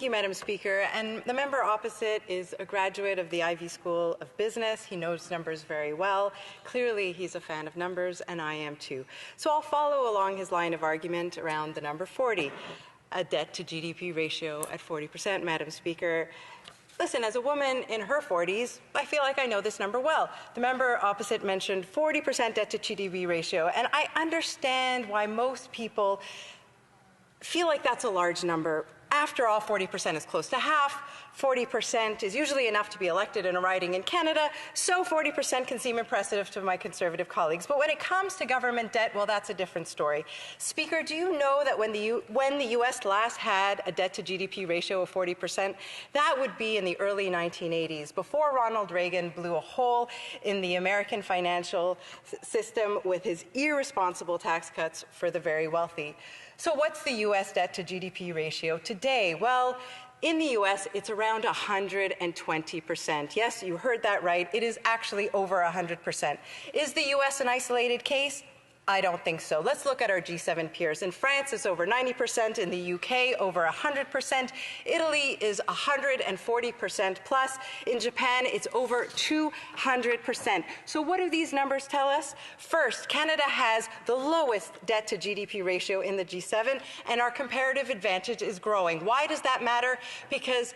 Thank you, Madam Speaker. And the member opposite is a graduate of the Ivey School of Business. He knows numbers very well. Clearly, he's a fan of numbers, and I am too. So I'll follow along his line of argument around the number 40, a debt-to-GDP ratio at 40%, Madam Speaker. Listen, as a woman in her 40s, I feel like I know this number well. The member opposite mentioned 40% debt-to-GDP ratio, and I understand why most people feel like that's a large number. After all, 40% is close to half. 40% is usually enough to be elected in a riding in Canada, so 40% can seem impressive to my Conservative colleagues. But when it comes to government debt, well, that's a different story. Speaker, do you know that when the U.S. last had a debt-to-GDP ratio of 40%, that would be in the early 1980s, before Ronald Reagan blew a hole in the American financial system with his irresponsible tax cuts for the very wealthy. So what's the U.S. debt-to-GDP ratio today? Well, in the U.S., it's around 120%. Yes, you heard that right. It is actually over 100%. Is the U.S. an isolated case? I don't think so. Let's look at our G7 peers. In France, it's over 90%. In the UK, over 100%. Italy is 140% plus. In Japan, it's over 200%. So what do these numbers tell us? First, Canada has the lowest debt-to-GDP ratio in the G7, and our comparative advantage is growing. Why does that matter? Because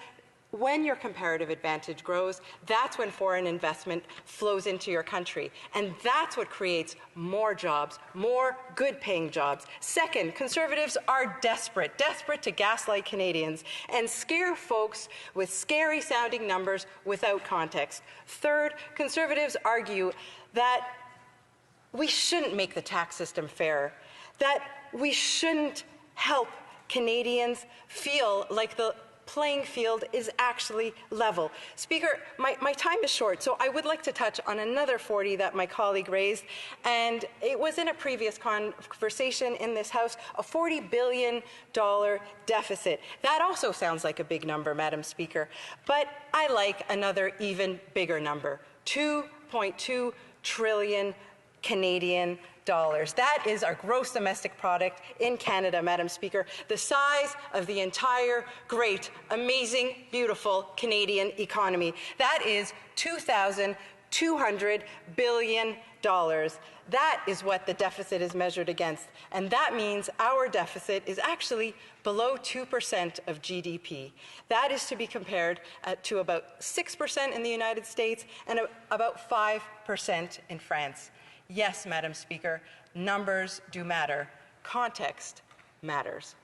when your comparative advantage grows, that's when foreign investment flows into your country. And that's what creates more jobs, more good-paying jobs. Second, Conservatives are desperate to gaslight Canadians and scare folks with scary-sounding numbers without context. Third, Conservatives argue that we shouldn't make the tax system fair, that we shouldn't help Canadians feel like the playing field is actually level. Speaker, my time is short, so I would like to touch on another 40 that my colleague raised, and it was in a previous conversation in this House, a $40 billion deficit. That also sounds like a big number, Madam Speaker, but I like another even bigger number, 2.2 trillion Canadian dollars. That is our gross domestic product in Canada, Madam Speaker, the size of the entire great, amazing, beautiful Canadian economy. That is $2,200 billion. That is what the deficit is measured against, and that means our deficit is actually below 2% of GDP. That is to be compared to about 6% in the United States and about 5% in France. Yes, Madam Speaker, numbers do matter. Context matters.